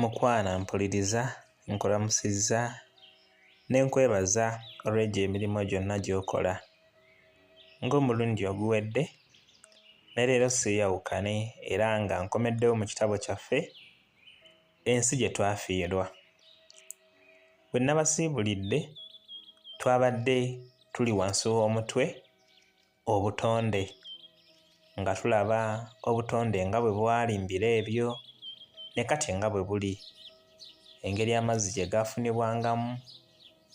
Mukwana mpuliriza nkulamusizza n'enkwebaza olw'egyo emirimu gyonna gy'okola. Ng'omulundi oguwedde ne leero siiyawukane era nga nkomeddewo mu kitabo kyaffe ensi gye twafiirwa. Bwe nabasiibulidde twabadde tuli wansi w'omutwe obutonde nga tulaba obutonde nga bwe bwali mu biro ebyo ne kati nga bwe buli. Engeri amazzi gye gaafunibwangamu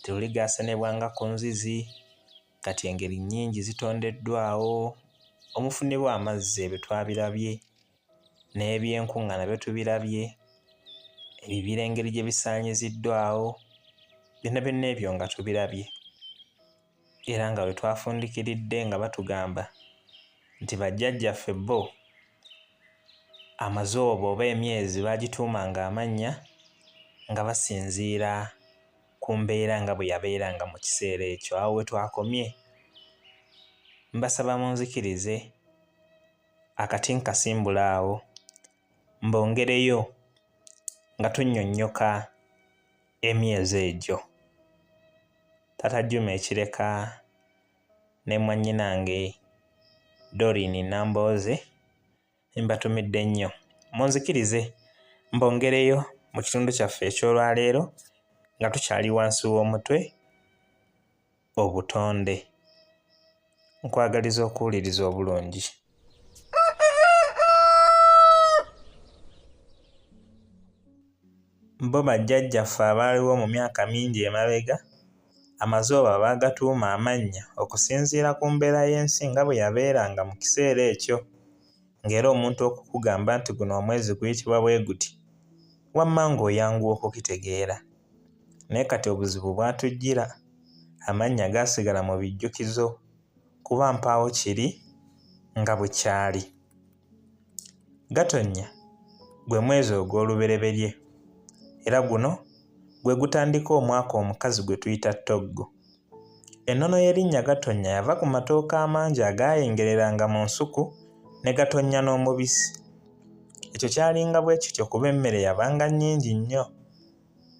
tuli gaasenebwanga ku nzizi, kati engeri nnyingi zitondeddwawo. Omufune w'amazzi ebyo twabirabye, n'ebyenkuŋŋa nabyo tubirabye, ebibira engeri gye bisaanyiziddwawo, byonna byonna ebyo nga tubirabye. Era nga bwe twafundikiridde nga batugamba nti bajjajjaffe bo amazooba oba emyezi baagituumanga amannya nga basinziira ku mbeera nga bwe yabeeranga mu kiseera ekyo. Awo we twakomye. Mbasaba munzikirize akati nkasimbula awo mbongereyo nga tunnyonnyoka emyezi egyo. Taata Juma Ekireka ne mwannyinange Doreen Nambooze mbatumidde nnyo. Munzikirize mbongereyo mu kitundu kyaffe eky'olwaleero nga tukyali wansi w'omutwe obutonde. Nkwagaliza okuwuliriza obulungi. Bo bajjajjaffe abaaliwo mu myaka mingi emabega, amazooba baagatuuma amannya okusinziira ku mbeera y'ensi nga bwe yabeeranga mu kiseera ekyo. Ng'era omuntu okukugamba nti guno omwezi guyitibwa bwe guti, wamma ng'oyanguwa okukitegeera. Naye kati obuzibu bwatujjira, amannya gaasigala mu bijjukizo kuba mpaawo kiri nga bwe kyali. Gatonnya gwe mwezi ogw'olubereberye era guno gwe gutandika omwaka omukazi gwe tuyita Ttoggo. Ennono y'erinnya Gatonnya yava ku matooke amangi agaayengereranga mu nsuku ne gatonnya n'omubisi. Ekyo kyalinga bwe kityo kuba emmere yabanga nnyingi nnyo.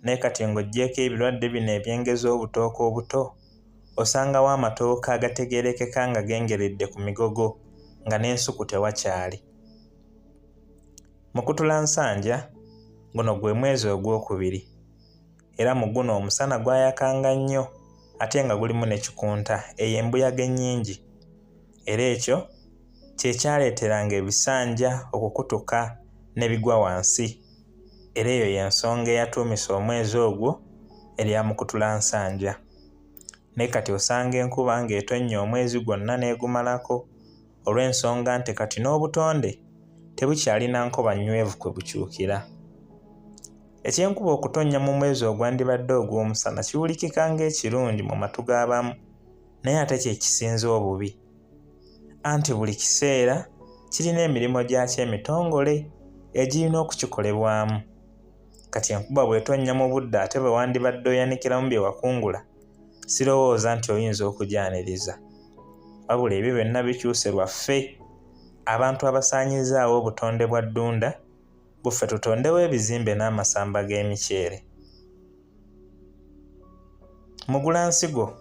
Naye kati ng'oggyeko ebirwadde bino ebyengeza obutooke obuto, osangawo amatooke agategeerekeka nga gengeredde ku migogo nga n'ensuku tewakyali. Mukutulansanja guno gwe mwezi ogwokubiri era mu guno omusana gwayakanga nnyo ate nga gulimu ne kikunta eyo embuyaga ennyingi. Era ekyo kye kyaleeteranga ebisanja okukutuka ne bigwa wansi. Era eyo y'ensonga eyatuumisa omwezi ogwo erya Mukutulansanja. Naye kati osanga enkuba ng'etonnya omwezi gwonna n'egumalako olw'ensonga nti kati n'obutonde tebukyalina nkoba nnywevu kwe bukyukira. Ekyenkuba okutonnya mu mwezi ogwandibadde ogw'omusana kiwulikika ng'ekirungi mu matu g'abamu, naye ate kye kisinze obubi. Anti buli kiseera kirina emirimu gyakyo emitongole egirina okukikolebwamu. Kati enkuba bw'etonnya mu budde ate bwe wandibadde oyanikiramu bye wakungula, sirowooza nti oyinza okugyaniriza. Wabula ebyo byonna bikyuse lwaffe abantu abasaanyizaawo obutonde bwa ddunda, buffe tutondewo ebizimbe n'amasamba g'emiceere. Mugulansigo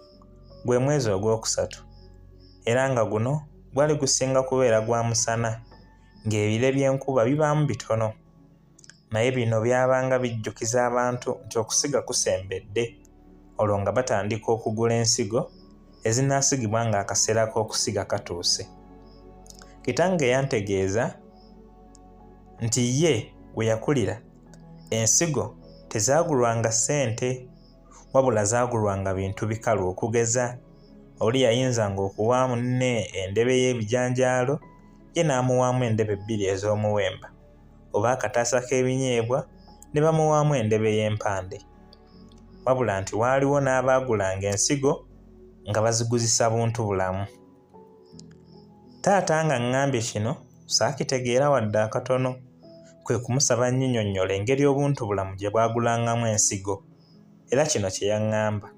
gwe mwezi ogwokusatu era nga guno gwali gusinga kubeera gwa musana ng'ebire by'enkuba bibaamu bitono. Naye bino byabanga bijjukiza abantu nti okusiga kusembedde, olwo nga batandika okugula ensigo ezinaasigibwa ng'akaseera k'okusiga katuuse. Kitange yantegeeza nti ye we yakulira ensigo tezaagulwanga ssente wabula zaagulwanga bintu bikalu okugeza oli yayinzanga okuwaamu munne endebe y'ebijanjaalo ye n'amuwaamu endebe 2 ez'omuwemba oba akataasa k'ebinyeebwa ne bamuwaamu endebe y'empande. Wabula nti waaliwo n'abaagulanga ensigo nga baziguzisa buntu bulamu. Taata nga ŋŋambye kino saakitegeera wadde akatono, kwe kumusaba nnyinyonnyola engeri obuntu bulamu gye bwagulangamu ensigo. Era kino kye yaŋŋamba: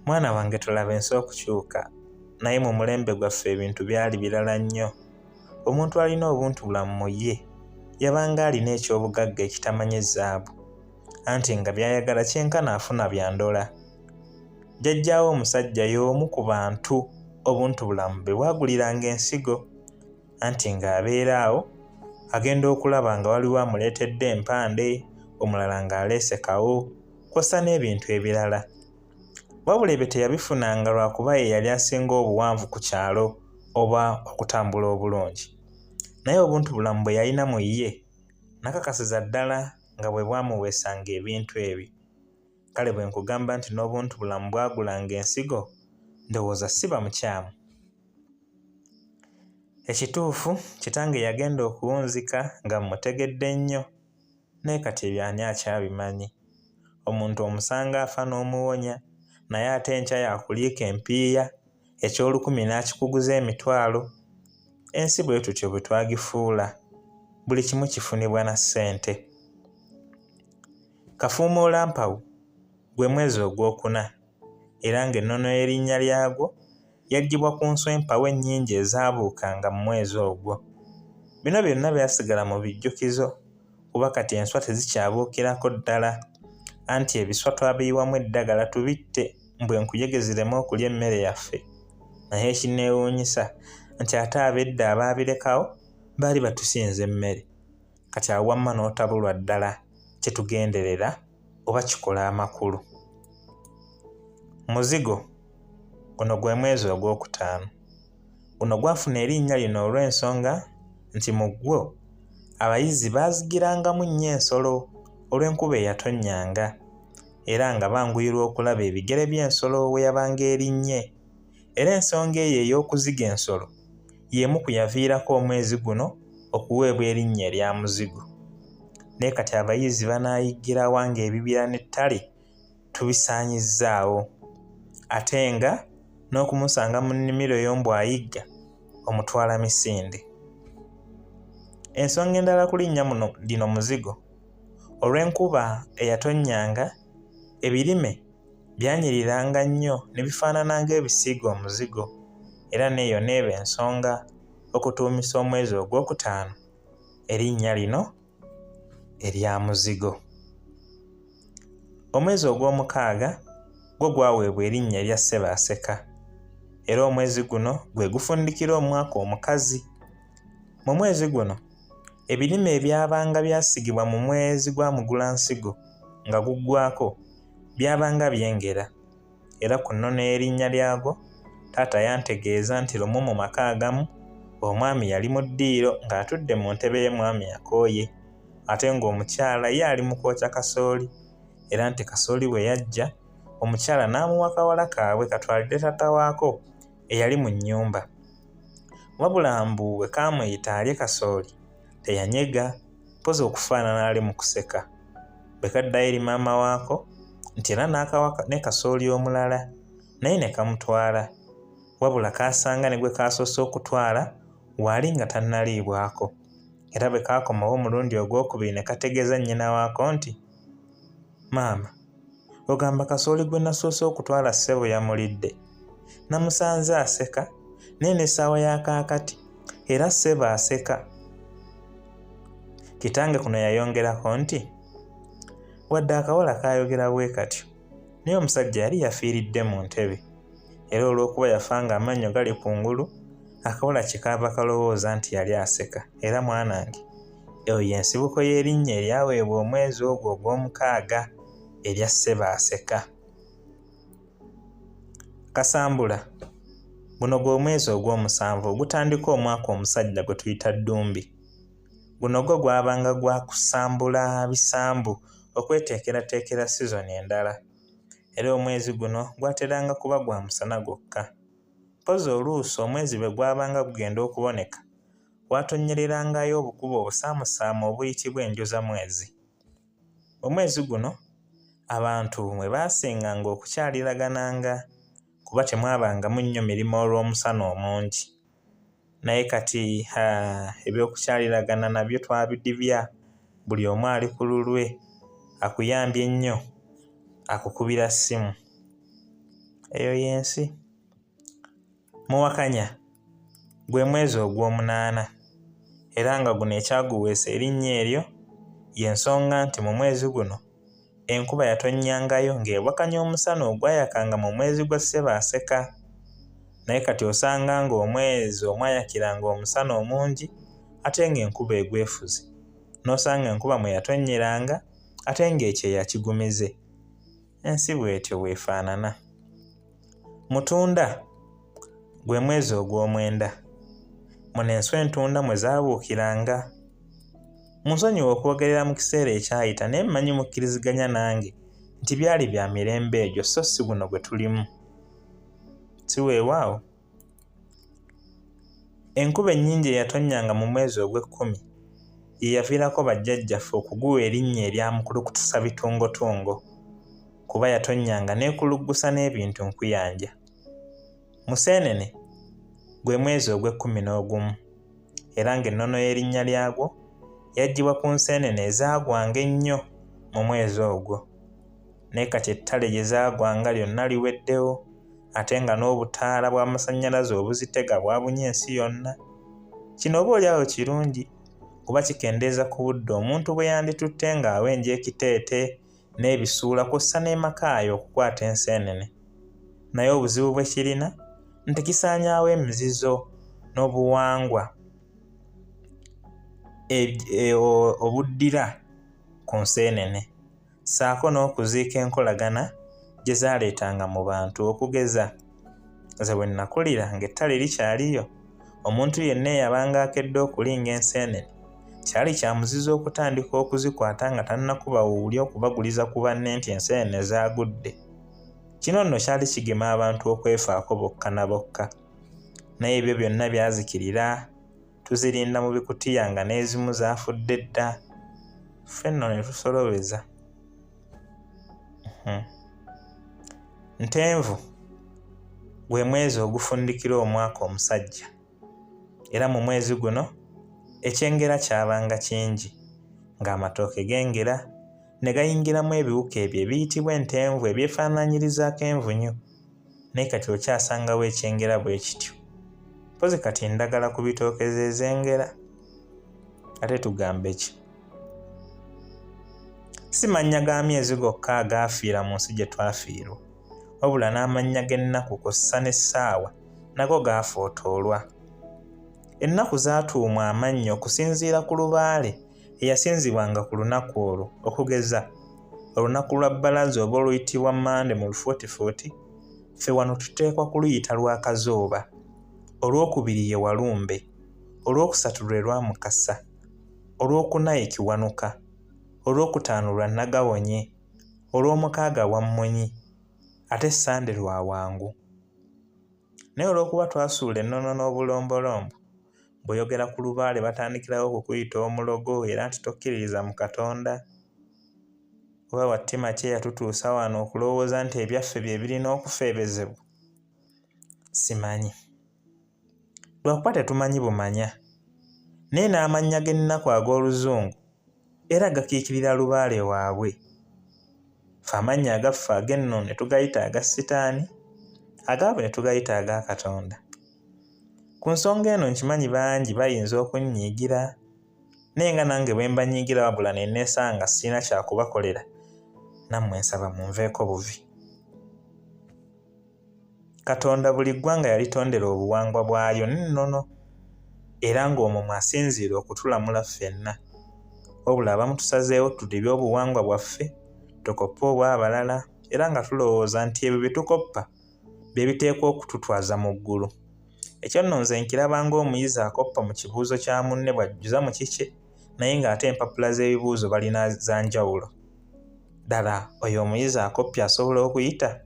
mwana wange tulaba ensi okukyuka, naye mu mulembe gwaffe ebintu byali birala nnyo. Omuntu alina obuntu bulamu mu ye yabanga alina ekyobugagga ekitamanyi zaabu, anti nga by'ayagala kyenkana afuna bya ndola. Jjajjaawe omusajja y'omu ku bantu obuntubulamu be bwaguliranga ensigo, anti ng'abeera awo agenda okulaba nga waliwo amuleetedde empande, omulala ng'aleese kawo, kw'ossa n'ebintu ebirala. Wabula ebyo teyabifunanga lwakuba ye yali asinga obuwanvu ku kyalo oba okutambula obulungi. Naye obuntubulamu bwe yalina mu ye nakakasiza ddala nga bwe bwamuweesanga ebintu ebyo. Kale bwe nkugamba nti n'obuntubulamu bwagulanga ensigo, ndowooza siba mukyamu. Ekituufu kitange yagenda okuwunzika nga mmutegedde nnyo, naye kati ebyo ani akyabimanyi? Omuntu omusanga afa n'omuwonya, naye ate enkya yakuliika empiiya, eky'olukumi n'akikuguza emitwalo. Ensi bwe tutyo bwe twagifuula, buli kimu kifunibwa na ssente. Kafuumuulampawu gwe mwezi ogwokuna, era ng'ennono y'erinnya lyagwo yaggyibwa ku nswa empawu ennyingi ezaabuukanga mu mwezi ogwo. Bino byonna byasigala mu bijjukizo, kuba kati enswa tezikyabuukirako ddala, anti ebiswa twabiyiwamu eddagala tubitte mbwe enkuyege zireme okulya emmere yaffe. Naye ekineewuunyisa nti ate ab'edda abaabirekawo baali batusinza emmere, kati awo wamma n'otabulwa ddala kye tugenderera oba kikola amakulu. Muzigo guno gwe mwezi ogwokutaano. Guno gwafuna erinnya lino olw'ensonga nti mu gwo abayizi baazigirangamu nnyo ensolo olw'enkuba eyatonnyanga, era nga banguyirwa okulaba ebigere by'ensolo we yabanga erinnye. Era ensonga eyo ey'okuziga ensolo y'emu ku yaviirako omwezi guno okuweebwa erinnya erya muzigo. Naye kati abayizi banaayiggirawa ng'ebibira n'ettale tubisaanyizzaawo, ate nga n'okumusanga mu nnimiro y'ombwayigga omutwala misinde. Ensonga endala ku linnya lino muzigo, olw'enkuba eyatonnyanga, ebirime byanyiriranga nnyo ne bifaanana ng'ebisiiga omuzigo, era n'eyo n'eba ensonga okutuumisa omwezi ogwokutaano erinnya lino erya muzigo. Omwezi ogw'omukaaga gwo gwaweebwa erinnya erya Ssebaaseka, era omwezi guno gwe gufundikira omwaka omukazi. Mu mwezi guno ebirime ebyabanga byasigibwa mu mwezi gwa Mugulansigo nga guggwako byabanga byengera, era ku nnono y'erinnya lyagwo taata yantegeeza nti lumu mu maka agamu omwami yali mu ddiiro ng'atudde mu ntebe y'emwami akooye, ate ng'omukyala ye ali mu kwokya kasooli, era nti kasooli bwe yajja omukyala n'amuwa kawala kaabwe katwalire taata waako eyali mu nnyumba. Wabula mbu bwe kaamuyita alye kasooli teyanyega, mpozi okufaanana ali mu kuseka. Bwe kaddayo eri maama waako nti era n'akawa ne kasooli omulala, naye ne kamutwala, wabula kaasanga ne gwe kaasoose okutwala waali nga tannaliibwako. Era bwe kaakomawo omulundi ogwokubiri ne kategeeza nnyina waako nti, "Maama, ogamba kasooli gwe nasoose okutwala ssebo yamulidde. Namusanze aseka, naye n'essaawa ya kaakati era ssebo aseka." Kitange kuno yayongerako nti, wadde akawala kaayogera bwe katyo, naye omusajja yali yafiiridde mu ntebe, era olw'okuba yafa ng'amannyo gali kungulu, akawala kyekaava kalowooza nti yali aseka. Era mwanange, eyo y'ensibuko y'erinnya eryaweebwa omwezi ogwo ogw'omukaaga erya Ssebaaseka. Kasambula, guno gwe mwezi ogw'omusanvu ogutandika omwaka omusajja gwe tuyita Ddumbi. Guno gwo gwabanga gwa kusambula bisambu okweteekerateekera sizoni endala, era omwezi guno gwateranga kuba gwa musana gwokka. Mpozi oluusi omwezi bwe gwabanga gugenda okuboneka watonnyererangayo obukubo obusaamusaamu obuyitibwa enjozamwezi. Omwezi guno abantu mwe baasinganga okukyaliragananga kuba temwabangamu nnyo mirimu olw'omusana omungi. Naye kati eby'okukyaliragana nabyo twabidibya, buli omu ali ku lulwe, akuyambye ennyo akukubira ssimu. Eyo y'ensi. Muwakanya gwe mwezi ogw'omunaana, era nga guno ekyaguweesa erinnya eryo y'ensonga nti mu mwezi guno enkuba yatonnyangayo ng'ebwakanya omusana ogwayakanga mu mwezi gwa Ssebaaseka. Naye kati osanga ng'omwezi omwayakiranga omusana omungi ate ng'enkuba egwefuze, n'osanga enkuba mwe yatonnyeranga ate ng'ekyeya kigumize. Ensi bw'etyo bw'efaanana. Mutunda gwe mwezi ogw'omwenda, muno enswa entunda mwe zaabuukiranga. Munsonyiwa okwogerera mu kiseera ekyayita naye mmanyi mukkiriziganya nange nti byali bya mirembe egyo so si guno gwe tulimu. Si weewaawo. Enkuba ennyingi eyatonnyanga mu mwezi ogw'ekkumi ye yaviirako bajjajjaffe okuguwa erinnya erya mukulukutusa bitungotungo, kuba yatonnyanga n'ekuluggusa n'ebintu nkuyanja. Museenene gwe mwezi ogw'ekkumi n'ogumu, era ng'ennono y'erinnya lyagwo yaggyibwa ku nseenene ezaagwanga ennyo mu mwezi ogwo. Naye kati ettale gye zaagwanga lyonna liweddewo, ate nga n'obutaala bw'amasannyalaze obuzitega bwabunye ensi yonna. Kino oboolyawo kirungi kuba kikendeeza ku budde omuntu bwe yanditutte ng'awenja ekiteete n'ebisuula kw'ossa n'emakaayo okukwata enseenene. Naye obuzibu bwe kirina nti kisaanyaawo emizizo n'obuwangwa obuddira ku nseenene, ssaako n'okuziika enkolagana gye zaaleetanga mu bantu. Okugeza nze bwe nakulira ng'ettale likyaliyo, omuntu yenna eyabanga akedde okulinga enseenene kyali kya muzizo okutandika okuzikwata nga tannakuba wuuli okubaguliza ku banne nti enseenene zaagudde. Kino nno kyali kigema abantu okwefaako bokka na bokka. Naye ebyo byonna byazikirira, tuzirinda mu bikutiya nga n'ezimu zaafudde dda. Ffe nno ne tusolobeza. Ntenvu gwe mwezi ogufundikira omwaka omusajja, era mu mwezi guno ekyengera kyabanga kingi, ng'amatooke g'engera ne gayingiramu ebiwuka ebyo ebiyitibwa entenvu ebyefaanaanyirizaako envunyu. Naye kati okyasangawo ekyengera bwe kityo. Mpozi kati ndagala ku bitooke z'ezengera. Ate tugambe ki? Si mannya ga myezi gokka agaafiira mu nsi gye twafiirwa, wabula n'amannya g'ennaku kw'ossa n'essaawa nago gaafootoolwa. Ennaku zaatuumwa amannya okusinziira ku lubaale eyasinzibwanga ku lunaku olwo. Okugeza olunaku lwa bbalaza oba oluyitibwa Mande mu Lufuutifuuti, ffe wano tuteekwa kuluyita Lwakazooba, olwokubiri ye Walumbe, olwokusatu lwe Lwamukasa, olwokuna ye Kiwanuka, olwokutaano lwa Nagawonye, olw'omukaaga Wammonyi, ate Sande lwa Wangu. Naye olw'okuba twasuula ennono n'obulombolombo, bw'oyogera ku lubaale batandikirawo okukuyita omulogo era nti tokkiririza mu Katonda. Oba wattima ki eyatutuusa wano okulowooza nti ebyaffe bye birina okufeebezebwa? Simanyi. Lwakuba tetumanyi bumanya. Naye n'amannya g'ennaku ag'Oluzungu era gakiikirira lubaale waabwe. Ffe amannya agaffe ag'enno ne tugayita aga Sitaani, agaabwe ne tugayita aga Katonda. Ku nsonga eno nkimanyi bangi bayinza okunnyiigira, naye nga nange bwe mbanyiigira wabula ne neesanga sirina kyakubakolera, nammwe nsaba munveeko buvi. Katonda buli ggwanga yalitondera obuwangwa bwayo n'ennono, era ng'omwo mwasinziira okutulamula ffenna. Wabula abamu tusazeewo tudibye obuwangwa bwaffe, tukoppe obw'abalala, era nga tulowooza nti ebyo bye tukoppa bye biteekwa okututwaza mu ggulu. Ekyo nno nze nkiraba ng'omuyizi akoppa mu kibuuzo kya munne bw'ajjuza mu kikye, naye ng'ate empapula z'ebibuuzo balina za njawulo. Ddala oyo omuyizi akoppye asobola okuyita?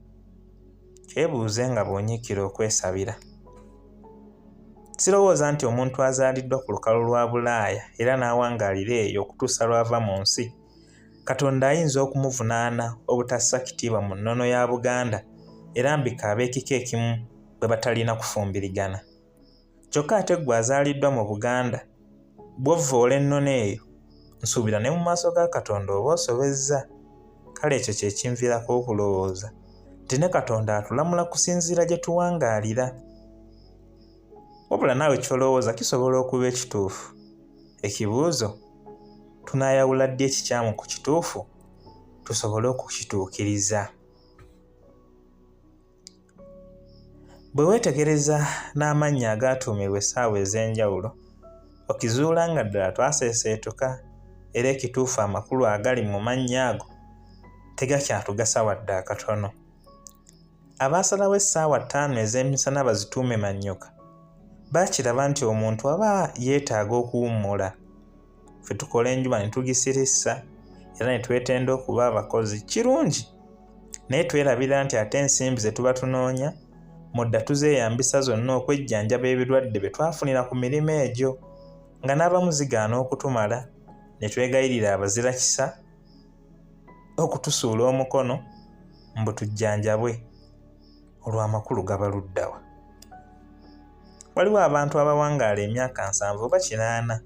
Kyebuuze nga bw'onyiikira okwesabira. Sirowooza nti omuntu azaaliddwa ku lukalu lwa Bulaaya era n'awangaalira eyo okutuusa lw'ava mu nsi, Katonda ayinza okumuvunaana obutassa kitiibwa mu nnono ya Buganda era mbika ab'ekika ekimu bwe batalina kufumbirigana. Kyokka ate ggwe azaaliddwa mu Buganda, bw'ovvoola ennono eyo, nsuubira ne mu maaso ga Katonda oba osobezza. Kale ekyo kye kinviirako okulowooza nti ne Katonda atulamula kusinziira gye tuwangaalira. Wabula naawe ky'olowooza kisobola okuba ekituufu. Ekibuuzo, tunaayawula ddi ekikyamu ku kituufu tusobole okukituukiriza? Bwe weetegereza n'amannya agaatuumibwa essaawa ez'enjawulo okizuula nga ddala twaseeseetuka era ekituufu amakulu agali mu mannya ago tegakyatugasa wadde akatono. Abaasalawo essaawa 5 ez'emisana bazituume Mannyoka baakiraba nti omuntu aba yeetaaga okuwummula. Ffe tukola enjuba ne tugisirissa era ne twetenda okuba abakozi kirungi, naye twerabira nti ate ensimbi ze tuba tunoonya mudda tuzeeyambisa zonna okwejjanjaba ebirwadde bye twafunira ku mirimu egyo, nga n'abamu zigaana okutumala. Ne twegayirira abazirakisa okutusuula omukono mbu tujjanjabwe. Olwo amakulu gaba luddawa? Waliwo abantu abawangaala emyaka 7 oba 8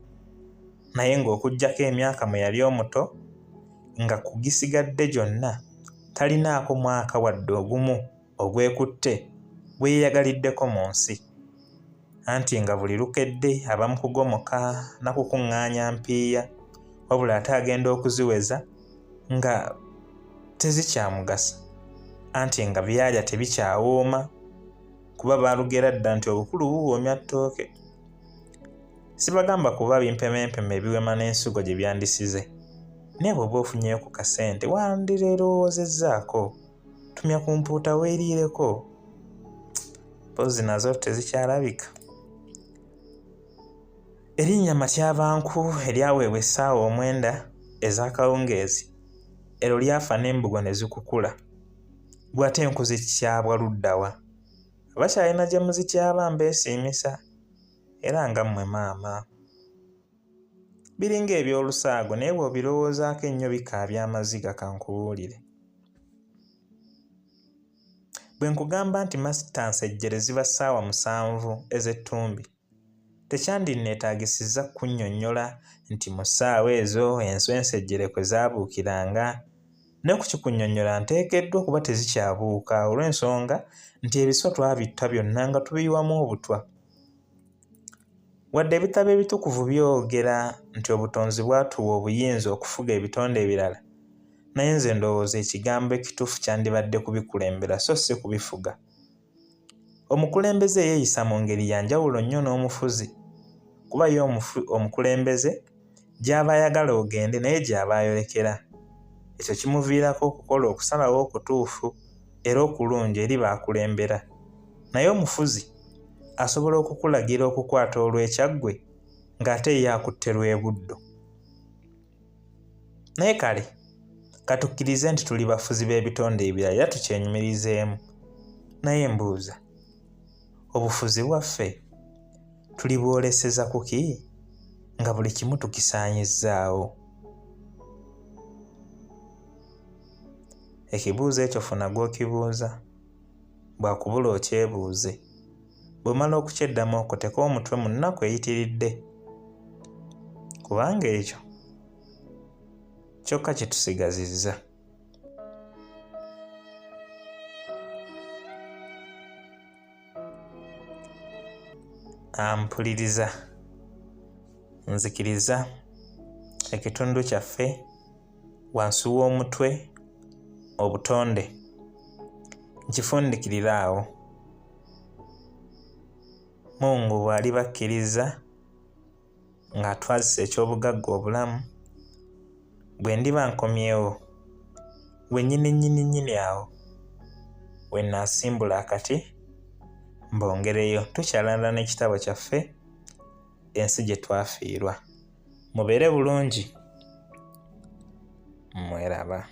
naye ng'okuggyako emyaka mwe yali omuto nga kugisigadde gyonna talinaako mwaka wadde ogumu ogwekutte gwe yeeyagaliddeko mu nsi, anti nga buli lukedde aba mu kugomoka na kukuŋŋaanya mpiiya, wabula ate agenda okuziweza nga tezikyamugasa, anti nga byalya tebikyawooma kuba baalugera dda nti obukulu buwoomya ttooke. Sibagamba kuba bimpemempeme ebiwema n'ensigo gye byandisize, naye bw'oba ofunyeyo ku kasente wandireerowoozezzaako, tumya ku mpuuta weeriireko, mpozi nazo tezikyalabika. Erinnya Matyabanku eryaweebwa essaawa 9 ez'akawungeezi eryo lyafa n'embugo ne zikukula. Gwe ate enku zikyabwa luddawa? Abakyalina gye muzityaba mbeesiimisa era nga mmwe maama. Biringa ebyolusaago naye bw'obirowoozaako ennyo bikaabya amaziga. Kankubuulire, bwe nkugamba nti masita nsejjere ziba ssaawa 7 ez'ettumbi tekyandinneetaagisizza kunnyonnyola nti mu ssaawa ezo enswa ensejjere kwe zaabuukiranga, ne ku kikunnyonnyola nteekeddwa kuba tezikyabuuka olw'ensonga nti ebiswa twabitta byonna nga tubiyiwamu obutwa. Wadde ebitabo ebitukuvu byogera nti obutonzi bwatuwa obuyinza okufuga ebitonde ebirala, naye nze ndowooza ekigambo ekituufu kyandibadde kubikulembera so si kubifuga. Omukulembeze yeeyisa mu ngeri ya njawulo nnyo n'omufuzi, kuba ye omukulembeze gy'aba ayagala ogende naye gy'aba ayolekera. Ekyo kimuviirako okukola okusalawo okutuufu era okulungi eri baakulembera, naye omufuzi asobola okukulagira okukwata olw'ekyaggwe ng'ate ye akutte lw'ebuddo. Naye kale katukkirize nti tuli bafuzi b'ebitonde ebirala era tukyenyumirizeemu, naye mbuuza, obufuzi bwaffe tuli bwoleseza ku ki nga buli kimu tukisaanyizzaawo? Ekibuuzo ekyo funa gw'okibuuza, bw'akubula okyebuuze. Bw'omala okukyeddamu okoteko omutwe mu nnaku eyitiridde, kubanga ekyo kyokka kitusigazizza. Ampuliriza, nzikiriza ekitundu kyaffe wansi w'omutwe obutonde nkifundikirira awo. Mungu bw'ali bakkiriza ng'atwazisa eky'obugagga obulamu, bwe ndiba nkomyewo we nnyini awo we naasimbula akati mbongereyo tukyalanira n'ekitabo kyaffe ensi gye twafiirwa. Mubeere bulungi, mweraba.